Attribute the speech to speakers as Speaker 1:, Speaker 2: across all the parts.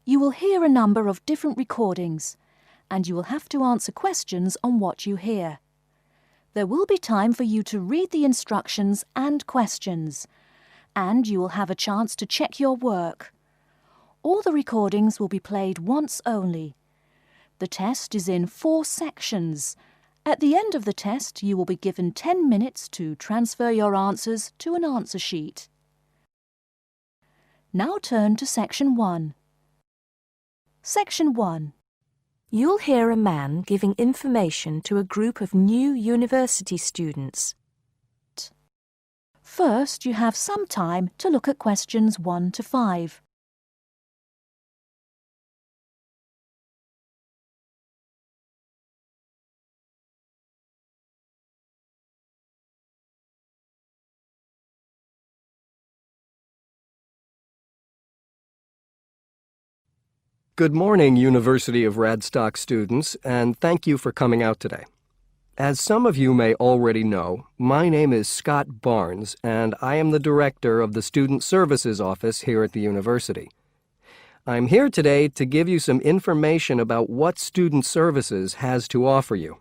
Speaker 1: You will hear a number of different recordings, and you will have to answer questions on what you hear. There will be time for you to read the instructions and questions, and you will have a chance to check your work. All the recordings will be played once only. The test is in 4 sections. At the end of the test, you will be given 10 minutes to transfer your answers to an answer sheet. Now turn to Section 1. Section 1.
Speaker 2: You'll hear a man giving information to a group of new university students.
Speaker 1: First, you have some time to look at questions 1 to 5.
Speaker 3: Good morning, University of Radstock students, and thank you for coming out today. As some of you may already know, my name is Scott Barnes, and I am the director of the Student Services Office here at the university. I'm here today to give you some information about what Student Services has to offer you.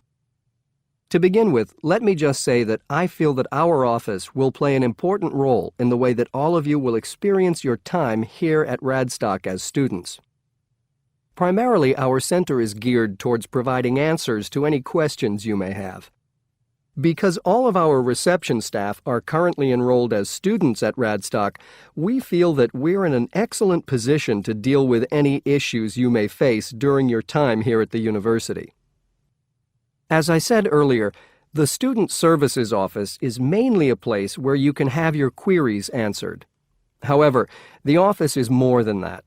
Speaker 3: To begin with, let me just say that I feel that our office will play an important role in the way that all of you will experience your time here at Radstock as students. Primarily, our center is geared towards providing answers to any questions you may have. Because all of our reception staff are currently enrolled as students at Radstock, we feel that we're in an excellent position to deal with any issues you may face during your time here at the university. As I said earlier, the Student Services Office is mainly a place where you can have your queries answered. However, the office is more than that.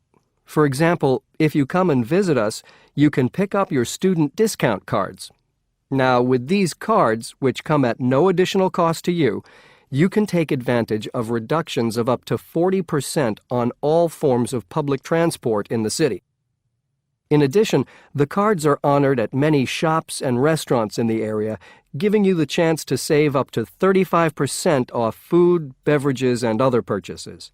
Speaker 3: For example, if you come and visit us, you can pick up your student discount cards. Now, with these cards, which come at no additional cost to you, you can take advantage of reductions of up to 40% on all forms of public transport in the city. In addition, the cards are honored at many shops and restaurants in the area, giving you the chance to save up to 35% off food, beverages, and other purchases.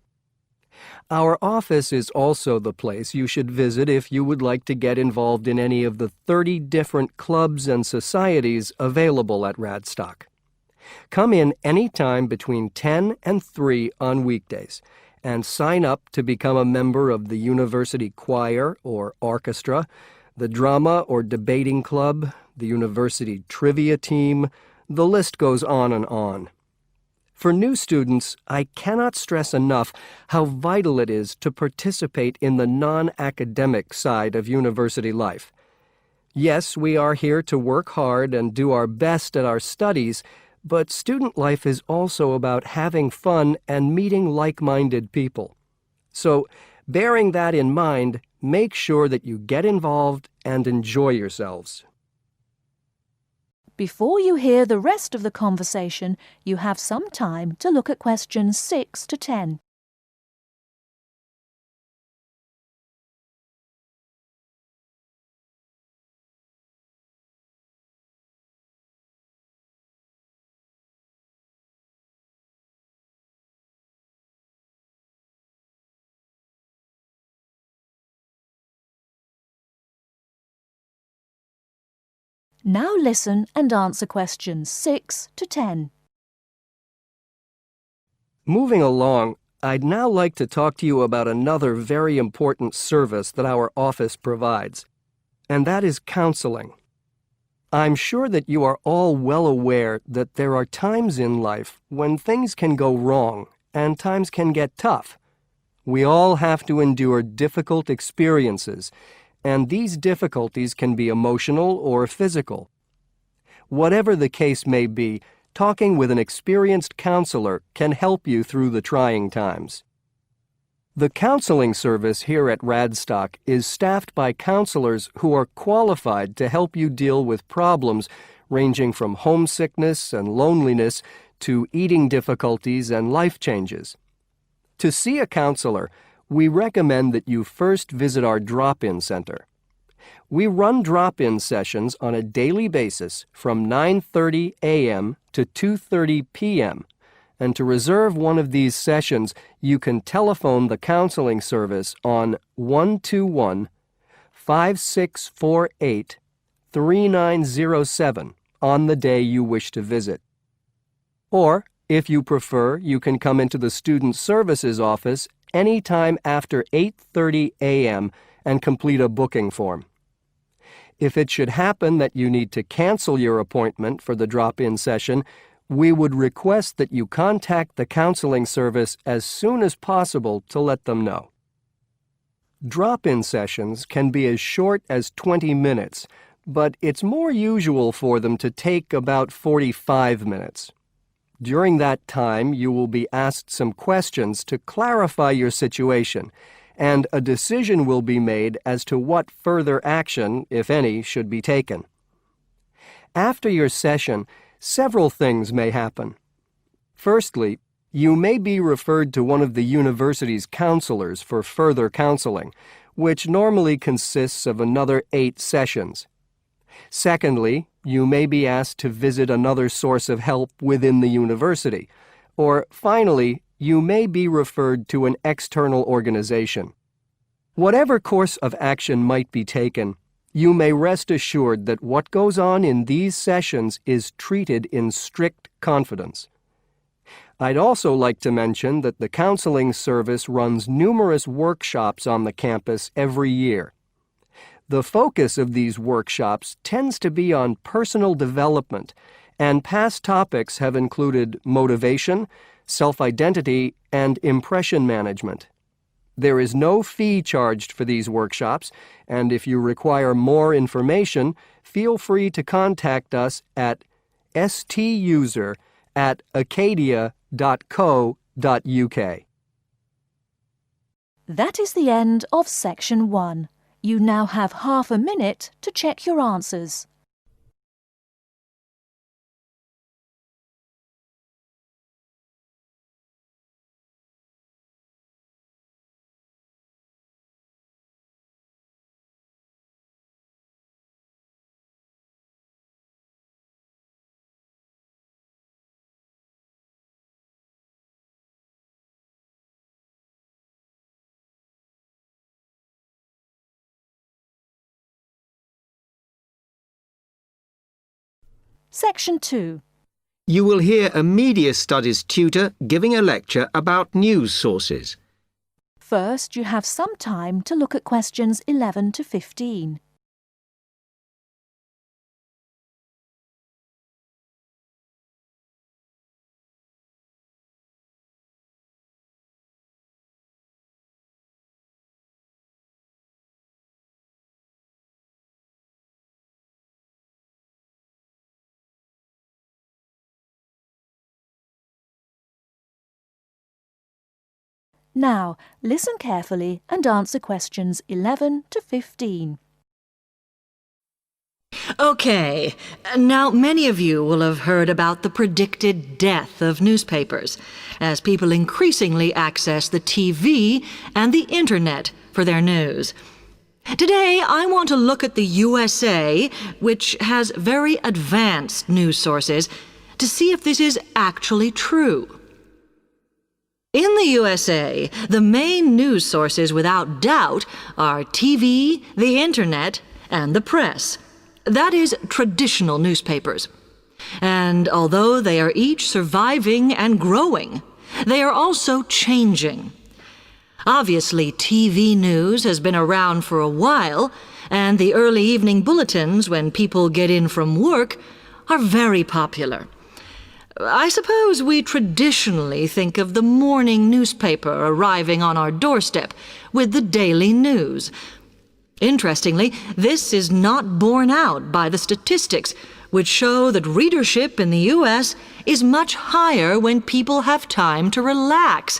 Speaker 3: Our office is also the place you should visit if you would like to get involved in any of the 30 different clubs and societies available at Radstock. Come in any time between 10 and 3 on weekdays and sign up to become a member of the university choir or orchestra, the drama or debating club, the university trivia team. The list goes on and on. For new students, I cannot stress enough how vital it is to participate in the non-academic side of university life. Yes, we are here to work hard and do our best at our studies, but student life is also about having fun and meeting like-minded people. So, bearing that in mind, make sure that you get involved and enjoy yourselves.
Speaker 1: Before you hear the rest of the conversation, you have some time to look at questions 6 to 10. Now listen and answer questions 6 to 10.
Speaker 3: Moving along, I'd now like to talk to you about another very important service that our office provides, and that is counseling. I'm sure that you are all well aware that there are times in life when things can go wrong and times can get tough. We all have to endure difficult experiences, and these difficulties can be emotional or physical. Whatever the case may be, talking with an experienced counselor can help you through the trying times. The counseling service here at Radstock is staffed by counselors who are qualified to help you deal with problems ranging from homesickness and loneliness to eating difficulties and life changes. To see a counselor, we recommend that you first visit our drop-in center. We run drop-in sessions on a daily basis from 9:30 a.m. to 2:30 p.m., and to reserve one of these sessions, you can telephone the counseling service on 121-5648-3907 on the day you wish to visit. Or, if you prefer, you can come into the Student Services office anytime after 8:30 a.m. and complete a booking form. If it should happen that you need to cancel your appointment for the drop-in session, we would request that you contact the counseling service as soon as possible to let them know. Drop-in sessions can be as short as 20 minutes, but it's more usual for them to take about 45 minutes. During that time, you will be asked some questions to clarify your situation, and a decision will be made as to what further action, if any, should be taken. After your session, several things may happen. Firstly, you may be referred to one of the university's counselors for further counseling, which normally consists of another 8 sessions. Secondly, you may be asked to visit another source of help within the university. Or finally, you may be referred to an external organization. Whatever course of action might be taken, you may rest assured that what goes on in these sessions is treated in strict confidence. I'd also like to mention that the counseling service runs numerous workshops on the campus every year. The focus of these workshops tends to be on personal development, and past topics have included motivation, self-identity, and impression management. There is no fee charged for these workshops, and if you require more information, feel free to contact us at stuser@acadia.co.uk.
Speaker 1: That is the end of Section 1. You now have half a minute to check your answers. Section 2.
Speaker 4: You will hear a media studies tutor giving a lecture about news sources.
Speaker 1: First, you have some time to look at questions 11 to 15. Now, listen carefully and answer questions 11 to 15.
Speaker 5: Okay, now many of you will have heard about the predicted death of newspapers, as people increasingly access the TV and the Internet for their news. Today, I want to look at the USA, which has very advanced news sources, to see if this is actually true. In the USA, the main news sources without doubt are TV, the Internet, and the press. That is, traditional newspapers. And although they are each surviving and growing, they are also changing. Obviously, TV news has been around for a while, and the early evening bulletins, when people get in from work, are very popular. I suppose we traditionally think of the morning newspaper arriving on our doorstep with the daily news. Interestingly, this is not borne out by the statistics, which show that readership in the U.S. is much higher when people have time to relax,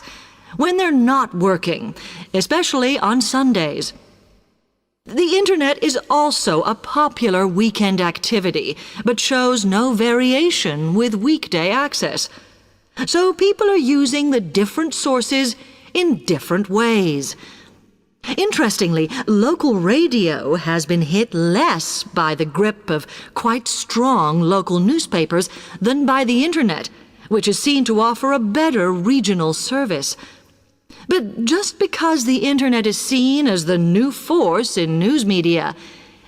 Speaker 5: when they're not working, especially on Sundays. The Internet is also a popular weekend activity, but shows no variation with weekday access. So people are using the different sources in different ways. Interestingly, local radio has been hit less by the grip of quite strong local newspapers than by the Internet, which is seen to offer a better regional service. But just because the Internet is seen as the new force in news media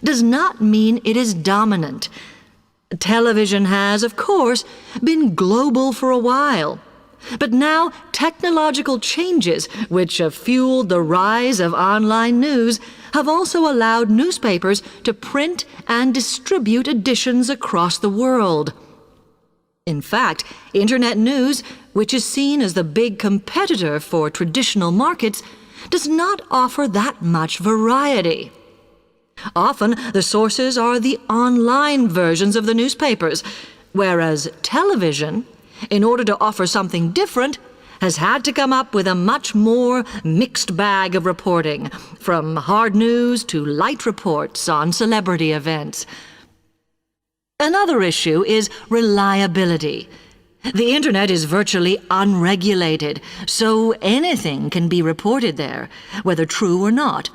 Speaker 5: does not mean it is dominant. Television has, of course, been global for a while. But now technological changes, which have fueled the rise of online news, have also allowed newspapers to print and distribute editions across the world. In fact, Internet news, which is seen as the big competitor for traditional markets, does not offer that much variety. Often, the sources are the online versions of the newspapers, whereas television, in order to offer something different, has had to come up with a much more mixed bag of reporting, from hard news to light reports on celebrity events. Another issue is reliability. The Internet is virtually unregulated, so anything can be reported there, whether true or not.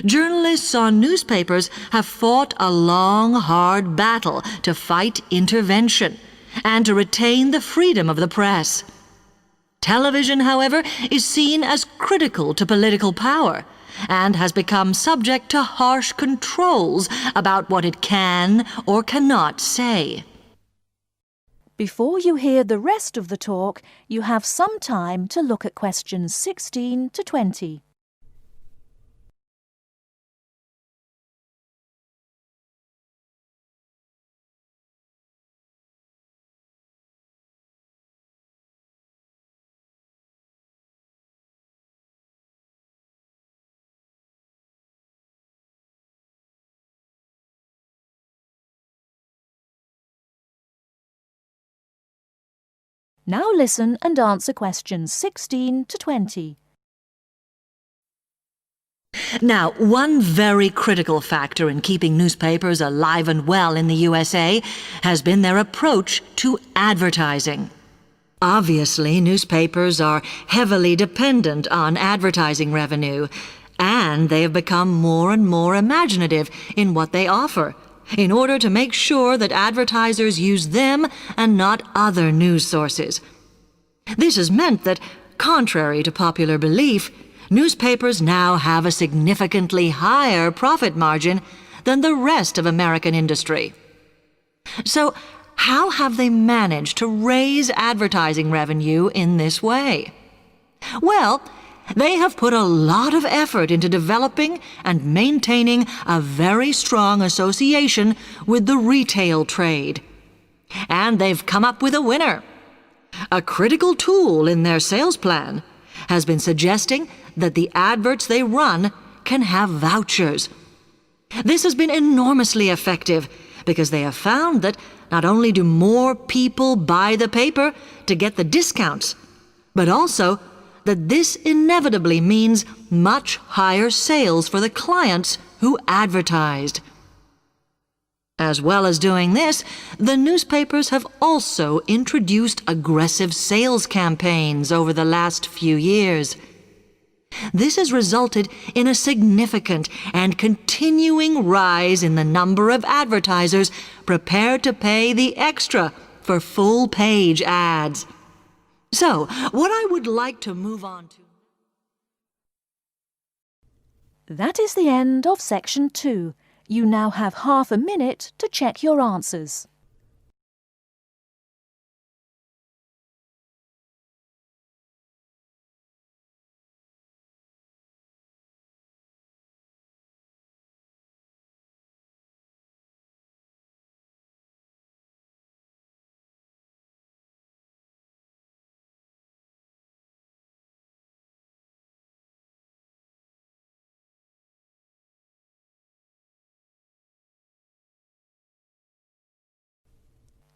Speaker 5: Journalists on newspapers have fought a long, hard battle to fight intervention and to retain the freedom of the press. Television, however, is seen as critical to political power and has become subject to harsh controls about what it can or cannot say.
Speaker 1: Before you hear the rest of the talk, you have some time to look at questions 16 to 20. Now listen and answer questions 16 to 20.
Speaker 5: Now, one very critical factor in keeping newspapers alive and well in the USA has been their approach to advertising. Obviously, newspapers are heavily dependent on advertising revenue, and they have become more and more imaginative in what they offer, in order to make sure that advertisers use them and not other news sources. This has meant that, contrary to popular belief, newspapers now have a significantly higher profit margin than the rest of American industry. So, how have they managed to raise advertising revenue in this way? Well, they have put a lot of effort into developing and maintaining a very strong association with the retail trade. And they've come up with a winner. A critical tool in their sales plan has been suggesting that the adverts they run can have vouchers. This has been enormously effective because they have found that not only do more people buy the paper to get the discounts, but also that this inevitably means much higher sales for the clients who advertised. As well as doing this, the newspapers have also introduced aggressive sales campaigns over the last few years. This has resulted in a significant and continuing rise in the number of advertisers prepared to pay the extra for full-page ads. So, what I would like to move on to...
Speaker 1: That is the end of section 2. You now have half a minute to check your answers.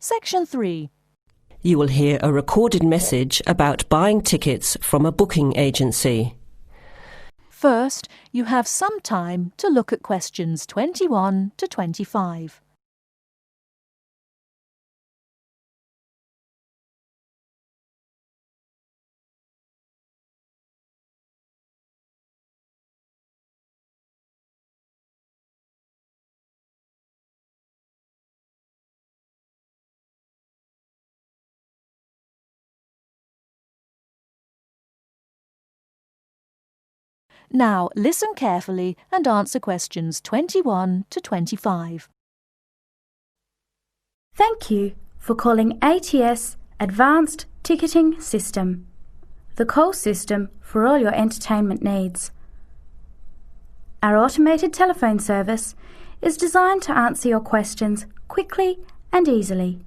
Speaker 1: Section 3.
Speaker 6: You will hear a recorded message about buying tickets from a booking agency.
Speaker 1: First, you have some time to look at questions 21 to 25. Now listen carefully and answer questions 21 to 25.
Speaker 7: Thank you for calling ATS Advanced Ticketing System, the call system for all your entertainment needs. Our automated telephone service is designed to answer your questions quickly and easily.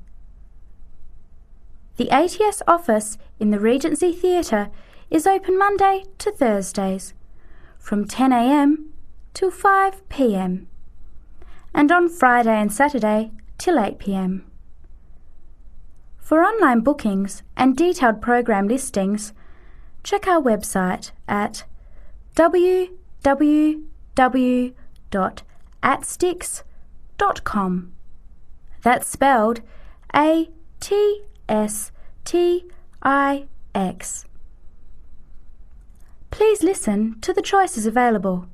Speaker 7: The ATS office in the Regency Theatre is open Monday to Thursdays from 10 a.m. till 5 p.m. and on Friday and Saturday till 8 p.m. For online bookings and detailed program listings, check our website at www.atstix.com. That's spelled ATSTIX. Please listen to the choices available.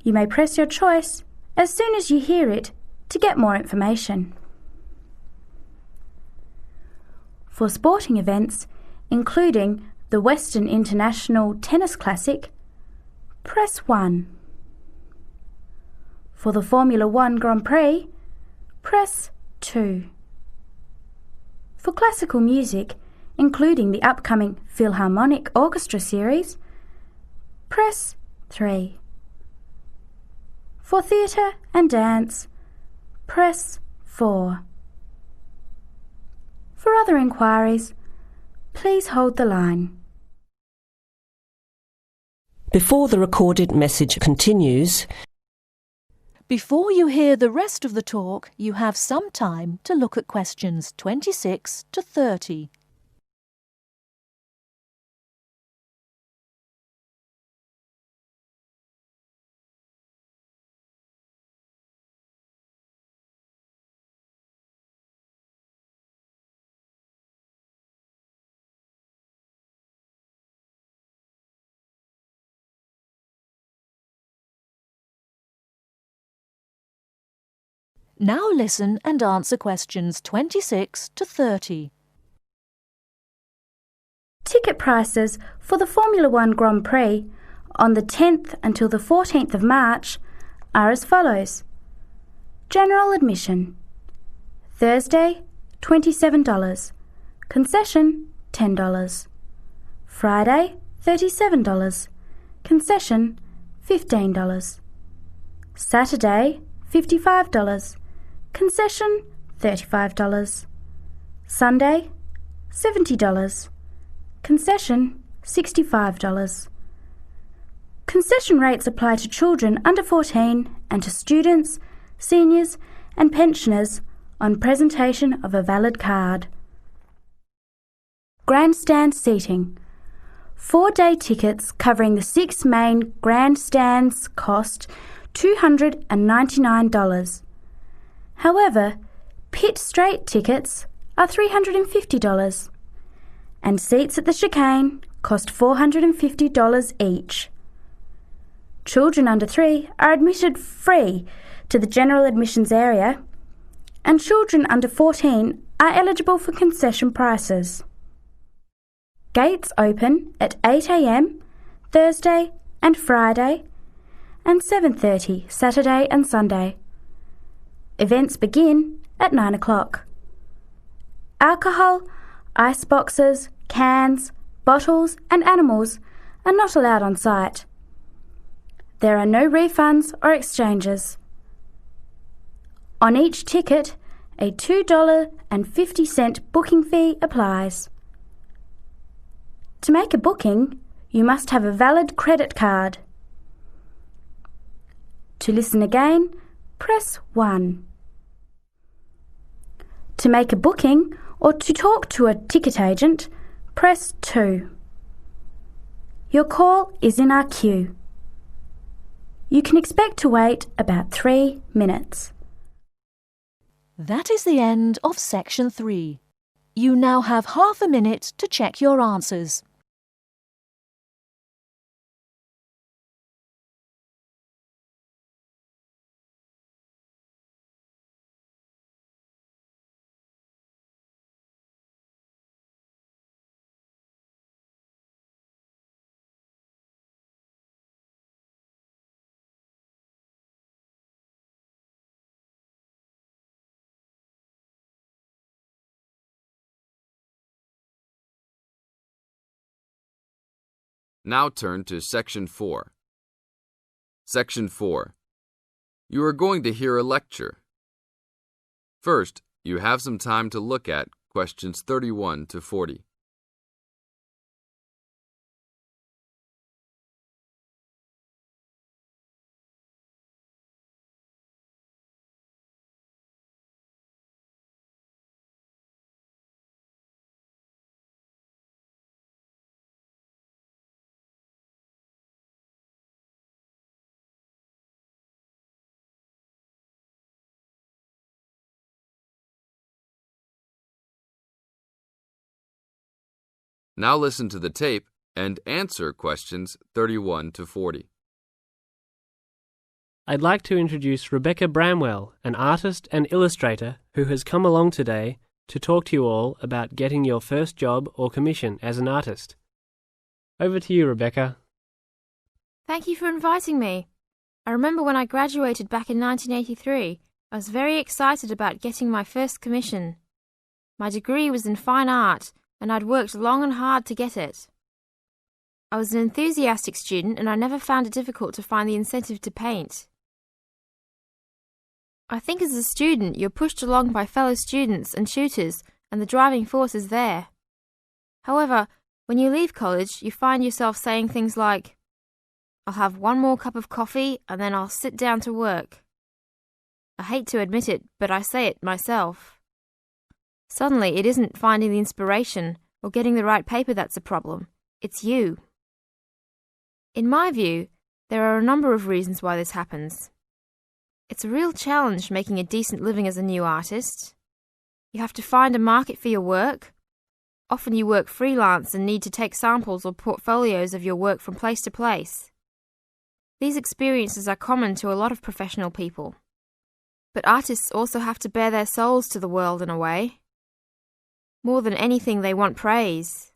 Speaker 7: You may press your choice as soon as you hear it to get more information. For sporting events, including the Western International Tennis Classic, press 1. For the Formula 1 Grand Prix, press 2. For classical music, including the upcoming Philharmonic Orchestra series, press 3. For theatre and dance, press 4. For other inquiries, please hold the line.
Speaker 6: Before the recorded message continues,
Speaker 1: Before you hear the rest of the talk, you have some time to look at questions 26 to 30. Now listen and answer questions 26 to 30.
Speaker 7: Ticket prices for the Formula 1 Grand Prix on the 10th until the 14th of March are as follows. General admission. Thursday, $27. Concession, $10. Friday, $37. Concession, $15. Saturday, $55. Concession, $35. Sunday, $70. Concession, $65. Concession rates apply to children under 14 and to students, seniors and pensioners on presentation of a valid card. Grandstand seating. 4-day tickets covering the 6 main grandstands cost $299. However, pit straight tickets are $350 and seats at the chicane cost $450 each. Children under 3 are admitted free to the general admissions area and children under 14 are eligible for concession prices. Gates open at 8 a.m. Thursday and Friday and 7:30 Saturday and Sunday. Events begin at 9 o'clock. Alcohol, ice boxes, cans, bottles and animals are not allowed on site. There are no refunds or exchanges. On each ticket, a $2.50 booking fee applies. To make a booking, you must have a valid credit card. To listen again, press 1. To make a booking or to talk to a ticket agent, press 2. Your call is in our queue. You can expect to wait about 3 minutes.
Speaker 1: That is the end of section 3. You now have half a minute to check your answers.
Speaker 8: Now turn to Section 4. Section 4. You are going to hear a lecture. First, you have some time to look at questions 31 to 40. Now listen to the tape and answer questions 31 to 40.
Speaker 9: I'd like to introduce Rebecca Bramwell, an artist and illustrator who has come along today to talk to you all about getting your first job or commission as an artist. Over to you, Rebecca.
Speaker 10: Thank you for inviting me. I remember when I graduated back in 1983, I was very excited about getting my first commission. My degree was in fine art, and I'd worked long and hard to get it. I was an enthusiastic student and I never found it difficult to find the incentive to paint. I think as a student you're pushed along by fellow students and tutors and the driving force is there. However, when you leave college you find yourself saying things like, "I'll have one more cup of coffee and then I'll sit down to work." I hate to admit it, but I say it myself. Suddenly, it isn't finding the inspiration or getting the right paper that's a problem. It's you. In my view, there are a number of reasons why this happens. It's a real challenge making a decent living as a new artist. You have to find a market for your work. Often you work freelance and need to take samples or portfolios of your work from place to place. These experiences are common to a lot of professional people. But artists also have to bare their souls to the world in a way. More than anything, they want praise.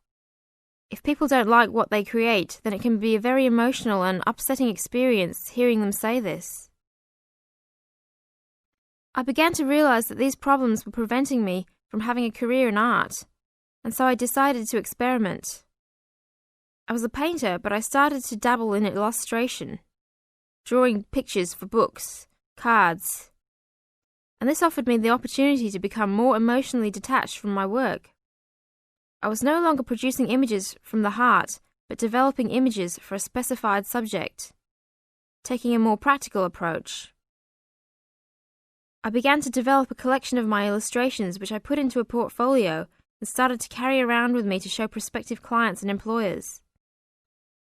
Speaker 10: If people don't like what they create, then it can be a very emotional and upsetting experience hearing them say this. I began to realize that these problems were preventing me from having a career in art, and so I decided to experiment. I was a painter, but I started to dabble in illustration, drawing pictures for books, cards, and this offered me the opportunity to become more emotionally detached from my work. I was no longer producing images from the heart, but developing images for a specified subject, taking a more practical approach. I began to develop a collection of my illustrations which I put into a portfolio and started to carry around with me to show prospective clients and employers.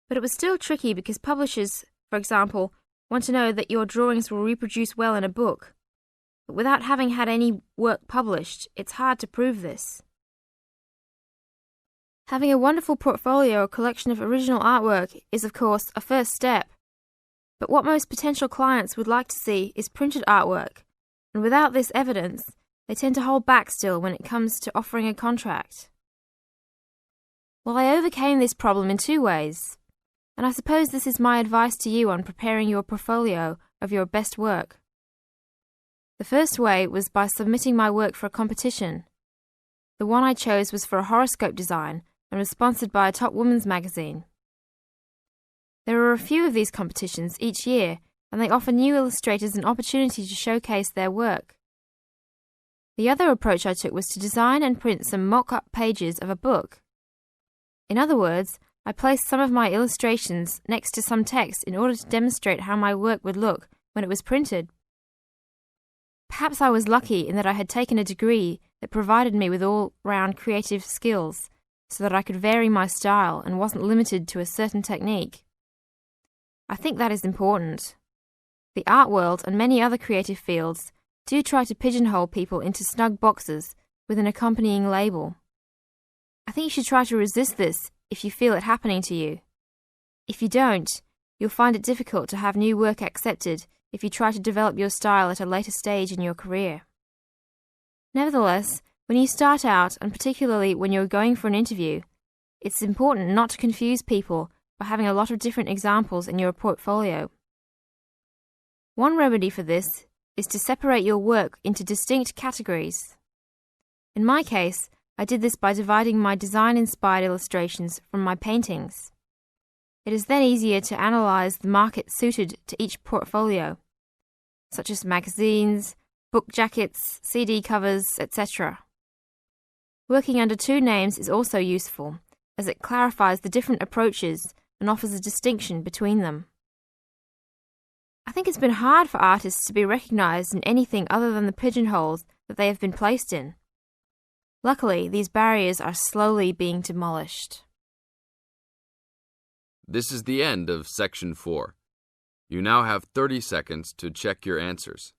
Speaker 10: But it was still tricky because publishers, for example, want to know that your drawings will reproduce well in a book. But without having had any work published, it's hard to prove this. Having a wonderful portfolio or collection of original artwork is, of course, a first step. But what most potential clients would like to see is printed artwork, and without this evidence, they tend to hold back still when it comes to offering a contract. Well, I overcame this problem in two ways, and I suppose this is my advice to you on preparing your portfolio of your best work. The first way was by submitting my work for a competition. The one I chose was for a horoscope design and was sponsored by a top women's magazine. There are a few of these competitions each year, and they offer new illustrators an opportunity to showcase their work. The other approach I took was to design and print some mock-up pages of a book. In other words, I placed some of my illustrations next to some text in order to demonstrate how my work would look when it was printed. Perhaps I was lucky in that I had taken a degree that provided me with all-round creative skills so that I could vary my style and wasn't limited to a certain technique. I think that is important. The art world and many other creative fields do try to pigeonhole people into snug boxes with an accompanying label. I think you should try to resist this if you feel it happening to you. If you don't, you'll find it difficult to have new work accepted if you try to develop your style at a later stage in your career. Nevertheless, when you start out, and particularly when you're going for an interview, it's important not to confuse people by having a lot of different examples in your portfolio. One remedy for this is to separate your work into distinct categories. In my case, I did this by dividing my design-inspired illustrations from my paintings. It is then easier to analyse the market suited to each portfolio, such as magazines, book jackets, CD covers, etc. Working under two names is also useful, as it clarifies the different approaches and offers a distinction between them. I think it's been hard for artists to be recognised in anything other than the pigeonholes that they have been placed in. Luckily, these barriers are slowly being demolished.
Speaker 8: This is the end of Section 4. You now have 30 seconds to check your answers.